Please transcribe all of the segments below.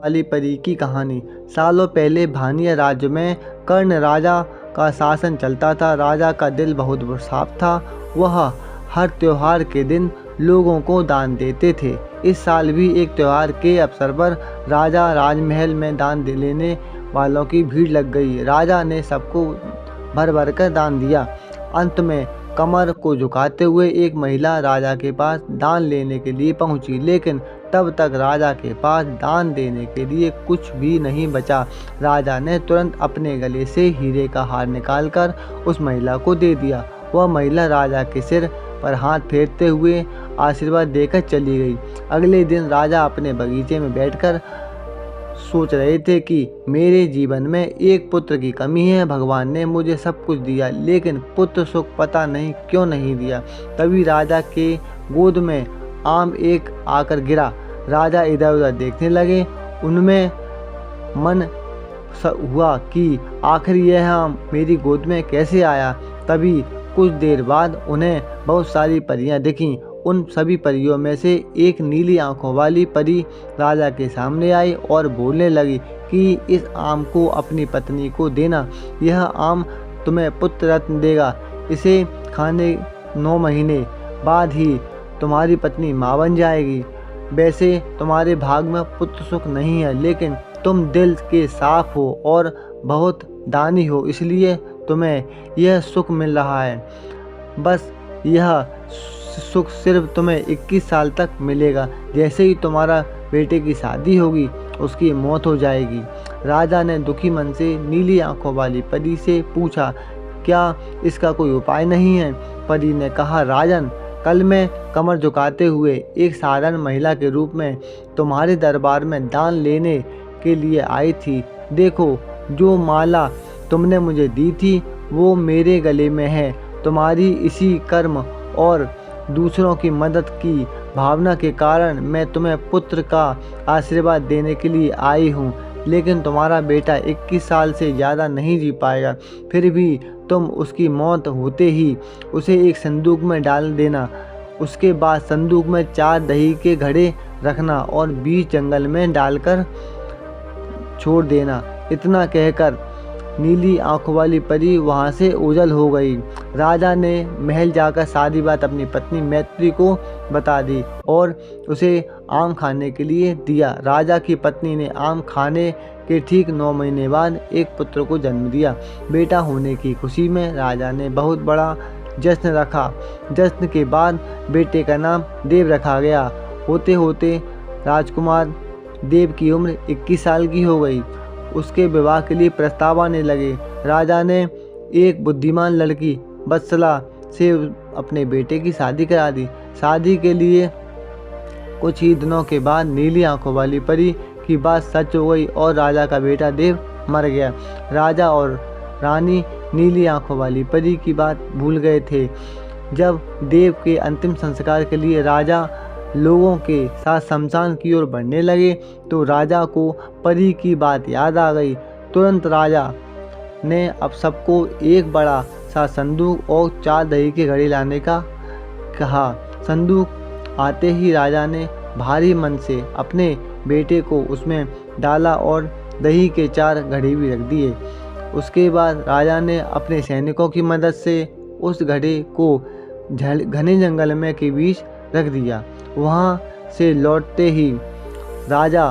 वाली परी की कहानी। सालों पहले भानिया राज्य में कर्ण राजा का शासन चलता था। राजा का दिल बहुत साफ था। वह हर त्योहार के दिन लोगों को दान देते थे। इस साल भी एक त्योहार के अवसर पर राजा राजमहल में दान लेने वालों की भीड़ लग गई। राजा ने सबको भर भर कर दान दिया। अंत में कमर को झुकाते हुए एक महिला राजा के पास दान लेने के लिए पहुंची, लेकिन तब तक राजा के पास दान देने के लिए कुछ भी नहीं बचा। राजा ने तुरंत अपने गले से हीरे का हार निकालकर उस महिला को दे दिया। वह महिला राजा के सिर पर हाथ फेरते हुए आशीर्वाद देकर चली गई। अगले दिन राजा अपने बगीचे में बैठकर सोच रहे थे कि मेरे जीवन में एक पुत्र की कमी है। भगवान ने मुझे सब कुछ दिया, लेकिन पुत्र सुख पता नहीं क्यों नहीं दिया। तभी राजा के गोद में आम एक आकर गिरा। राजा इधर उधर देखने लगे। उनमें मन हुआ कि आखिर यह आम मेरी गोद में कैसे आया। तभी कुछ देर बाद उन्हें बहुत सारी परियां दिखीं। उन सभी परियों में से एक नीली आंखों वाली परी राजा के सामने आई और बोलने लगी कि इस आम को अपनी पत्नी को देना। यह आम तुम्हें पुत्र रत्न देगा। इसे खाने 9 महीने बाद ही तुम्हारी पत्नी माँ बन जाएगी। वैसे तुम्हारे भाग में पुत्र सुख नहीं है, लेकिन तुम दिल के साफ हो और बहुत दानी हो, इसलिए तुम्हें यह सुख मिल रहा है। बस यह सुख सिर्फ तुम्हें 21 साल तक मिलेगा। जैसे ही तुम्हारा बेटे की शादी होगी, उसकी मौत हो जाएगी। राजा ने दुखी मन से नीली आंखों वाली परी से पूछा, क्या इसका कोई उपाय नहीं है? परी ने कहा, राजन, कल मैं कमर झुकाते हुए एक साधारण महिला के रूप में तुम्हारे दरबार में दान लेने के लिए आई थी। देखो, जो माला तुमने मुझे दी थी वो मेरे गले में है। तुम्हारी इसी कर्म और दूसरों की मदद की भावना के कारण मैं तुम्हें पुत्र का आशीर्वाद देने के लिए आई हूँ, लेकिन तुम्हारा बेटा 21 साल से ज़्यादा नहीं जी पाएगा। फिर भी तुम उसकी मौत होते ही उसे एक संदूक में डाल देना। उसके बाद संदूक में 4 दही के घड़े रखना और बीच जंगल में डालकर छोड़ देना। इतना कहकर नीली आंखों वाली परी वहां से ओझल हो गई। राजा ने महल जाकर सारी बात अपनी पत्नी मैत्री को बता दी और उसे आम खाने के लिए दिया। राजा की पत्नी ने आम खाने के ठीक 9 महीने बाद एक पुत्र को जन्म दिया। बेटा होने की खुशी में राजा ने बहुत बड़ा जश्न रखा। जश्न के बाद बेटे का नाम देव रखा गया। होते होते राजकुमार देव की उम्र 21 साल की हो गई। उसके विवाह के लिए प्रस्ताव आने लगे। राजा ने एक बुद्धिमान लड़की वत्सला से अपने बेटे की शादी करा दी। शादी के लिए कुछ ही दिनों के बाद नीली आंखों वाली परी की बात सच हो गई और राजा का बेटा देव मर गया। राजा और रानी नीली आंखों वाली परी की बात भूल गए थे। जब देव के अंतिम संस्कार के लिए राजा लोगों के साथ शमशान की ओर बढ़ने लगे तो राजा को परी की बात याद आ गई। तुरंत राजा ने अब सबको एक बड़ा सा संदूक और 4 दही के घड़े लाने का कहा। संदूक आते ही राजा ने भारी मन से अपने बेटे को उसमें डाला और दही के 4 घड़े भी रख दिए। उसके बाद राजा ने अपने सैनिकों की मदद से उस घड़े को घने जंगल में के बीच रख दिया। वहाँ से लौटते ही राजा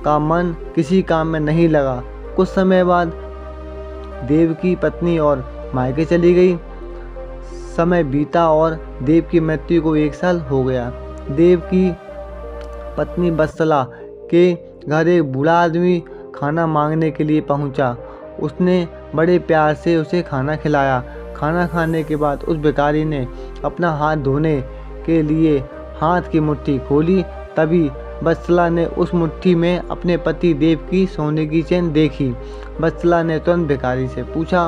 का मन किसी काम में नहीं लगा। कुछ समय बाद देव की पत्नी और मायके चली गई। समय बीता और देव की मृत्यु को 1 साल हो गया। देव की पत्नी वत्सला के घर एक बूढ़ा आदमी खाना मांगने के लिए पहुंचा। उसने बड़े प्यार से उसे खाना खिलाया। खाना खाने के बाद उस भिखारी ने अपना हाथ धोने के लिए हाथ की मुट्ठी खोली। तभी वत्सला ने उस मुट्ठी में अपने पति देव की सोने की चेन देखी। वत्सला ने तुरंत भिखारी से पूछा,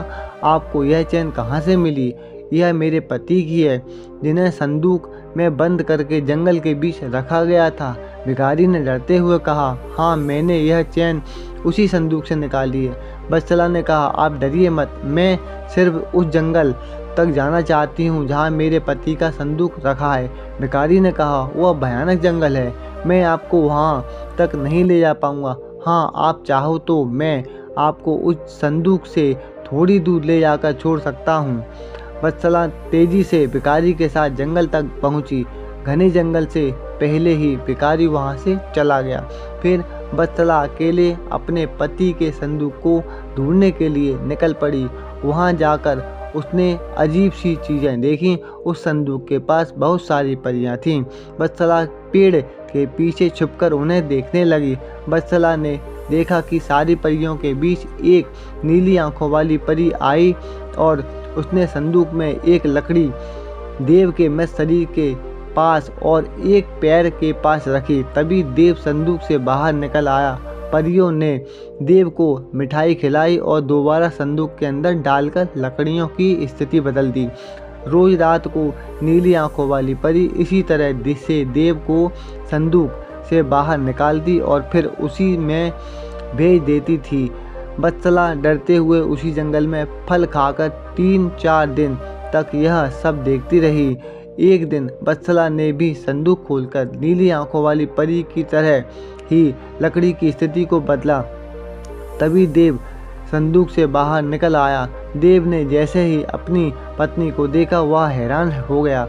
आपको यह चेन कहाँ से मिली? यह मेरे पति की है, जिन्हें संदूक में बंद करके जंगल के बीच रखा गया था। भिखारी ने डरते हुए कहा, हाँ, मैंने यह चेन उसी संदूक से निकाली है। वत्सला ने कहा, आप डरिए मत, मैं सिर्फ उस जंगल तक जाना चाहती हूँ जहाँ मेरे पति का संदूक रखा है। भिखारी ने कहा, वह भयानक जंगल है, मैं आपको वहाँ तक नहीं ले जा पाऊँगा। हाँ, आप चाहो तो मैं आपको उस संदूक से थोड़ी दूर ले जाकर छोड़ सकता हूँ। वत्सला तेजी से भिखारी के साथ जंगल तक पहुँची। घने जंगल से पहले ही भिखारी वहाँ से चला गया। फिर वत्सला अकेले अपने पति के संदूक को ढूंढने के लिए निकल पड़ी। वहाँ जाकर उसने अजीब सी चीज़ें देखीं। उस संदूक के पास बहुत सारी परियां थीं। वत्सला पेड़ के पीछे छुपकर उन्हें देखने लगी। वत्सला ने देखा कि सारी परियों के बीच एक नीली आंखों वाली परी आई और उसने संदूक में एक लकड़ी देव के मृत शरीर के पास और एक पैर के पास रखी। तभी देव संदूक से बाहर निकल आया। परियों ने देव को मिठाई खिलाई और दोबारा संदूक के अंदर डालकर लकड़ियों की स्थिति बदल दी। रोज रात को नीली आंखों वाली परी इसी तरह से देव को संदूक से बाहर निकालती और फिर उसी में भेज देती थी। वत्सला डरते हुए उसी जंगल में फल खाकर 3-4 दिन तक यह सब देखती रही। एक दिन वत्सला ने भी संदूक खोलकर नीली आंखों वाली परी की तरह ही लकड़ी की स्थिति को बदला। तभी देव संदूक से बाहर निकल आया। देव ने जैसे ही अपनी पत्नी को देखा वह हैरान हो गया।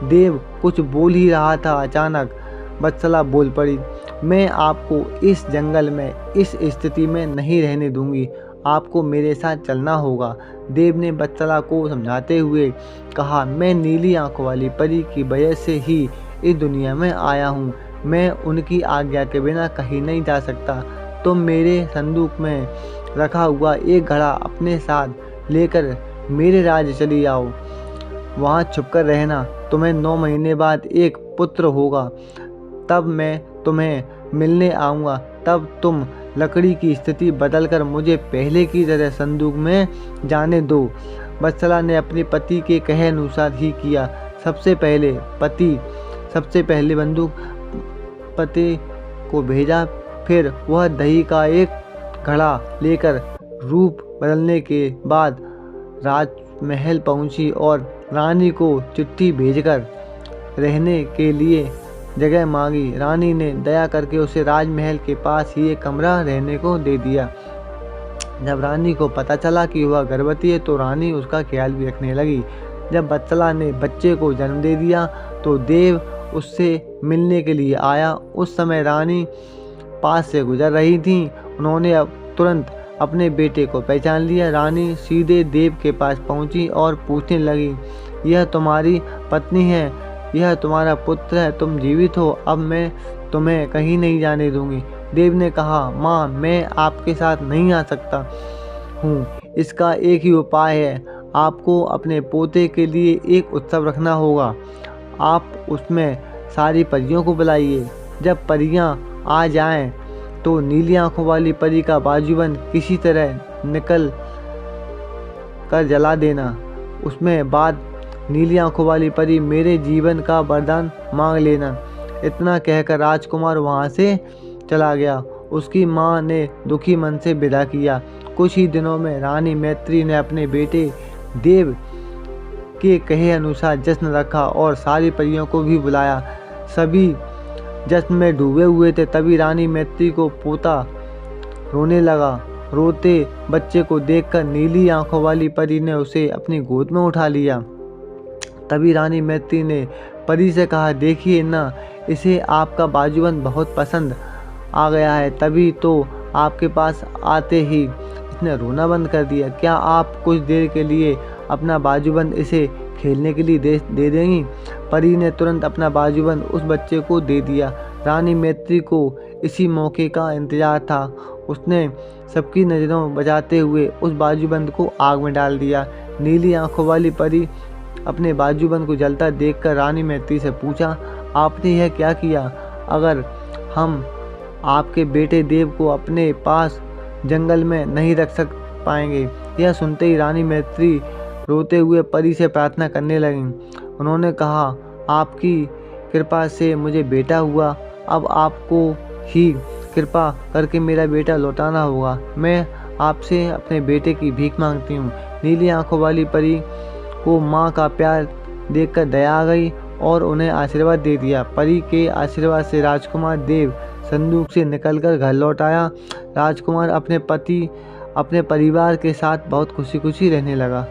देव कुछ बोल ही रहा था, अचानक वत्सला बोल पड़ी, मैं आपको इस जंगल में इस स्थिति में नहीं रहने दूंगी, आपको मेरे साथ चलना होगा। देव ने वत्सला को समझाते हुए कहा, मैं नीली आंखों वाली परी की वजह से ही इस दुनिया में आया हूँ, मैं उनकी आज्ञा के बिना कहीं नहीं जा सकता। तुम मेरे संदूक में रखा हुआ एक घड़ा अपने साथ लेकर मेरे राज्य चली आओ, वहाँ छुपकर रहना। तुम्हें 9 महीने बाद एक पुत्र होगा, तब मैं तुम्हें मिलने आऊँगा। तब तुम लकड़ी की स्थिति बदलकर मुझे पहले की तरह संदूक में जाने दो। वत्सला ने अपने पति के कहे अनुसार ही किया। सबसे पहले बंदूक पति को भेजा, फिर वह दही का एक घड़ा लेकर रूप बदलने के बाद राजमहल पहुंची और रानी को चिट्ठी भेजकर रहने के लिए जगह मांगी। रानी ने दया करके उसे राजमहल के पास ही एक कमरा रहने को दे दिया। जब रानी को पता चला कि वह गर्भवती है तो रानी उसका ख्याल भी रखने लगी। जब वत्सला ने बच्चे को जन्म दे दिया तो देव उससे मिलने के लिए आया। उस समय रानी पास से गुजर रही थी। उन्होंने तुरंत अपने बेटे को पहचान लिया। रानी सीधे देव के पास पहुंची और पूछने लगी, यह तुम्हारी पत्नी है, यह तुम्हारा पुत्र है, तुम जीवित हो, अब मैं तुम्हें कहीं नहीं जाने दूंगी। देव ने कहा, माँ, मैं आपके साथ नहीं आ सकता हूँ, इसका एक ही उपाय है, आपको अपने पोते के लिए एक उत्सव रखना होगा। आप उसमें सारी परियों को बुलाइए। जब परियां आ जाएं तो नीली आंखों वाली परी का बाजूबंद किसी तरह निकल कर जला देना। उसमें बाद नीली आंखों वाली परी मेरे जीवन का वरदान मांग लेना। इतना कहकर राजकुमार वहाँ से चला गया। उसकी माँ ने दुखी मन से विदा किया। कुछ ही दिनों में रानी मैत्री ने अपने बेटे देव के कहे अनुसार जश्न रखा और सारी परियों को भी बुलाया। सभी जश्न में डूबे हुए थे। तभी रानी मैत्री को पोता रोने लगा। रोते बच्चे को देखकर नीली आंखों वाली परी ने उसे अपनी गोद में उठा लिया। तभी रानी मैत्री ने परी से कहा, देखिए ना, इसे आपका बाजूबंद बहुत पसंद आ गया है, तभी तो आपके पास आते ही इसने रोना बंद कर दिया। क्या आप कुछ देर के लिए अपना बाजूबंद इसे खेलने के लिए दे देंगी? परी ने तुरंत अपना बाजूबंद उस बच्चे को दे दिया। रानी मैत्री को इसी मौके का इंतजार था। उसने सबकी नज़रों बचाते हुए उस बाजूबंद को आग में डाल दिया। नीली आंखों वाली परी अपने बाजूबंद को जलता देखकर रानी मैत्री से पूछा, आपने यह क्या किया? अगर हम आपके बेटे देव को अपने पास जंगल में नहीं रख पाएंगे। यह सुनते ही रानी मैत्री रोते हुए परी से प्रार्थना करने लगी। उन्होंने कहा, आपकी कृपा से मुझे बेटा हुआ, अब आपको ही कृपा करके मेरा बेटा लौटाना होगा। मैं आपसे अपने बेटे की भीख मांगती हूँ। नीली आंखों वाली परी को माँ का प्यार देखकर दया आ गई और उन्हें आशीर्वाद दे दिया। परी के आशीर्वाद से राजकुमार देव संदूक से निकलकर घर लौट आया। राजकुमार अपने पति अपने परिवार के साथ बहुत खुशी खुशी रहने लगा।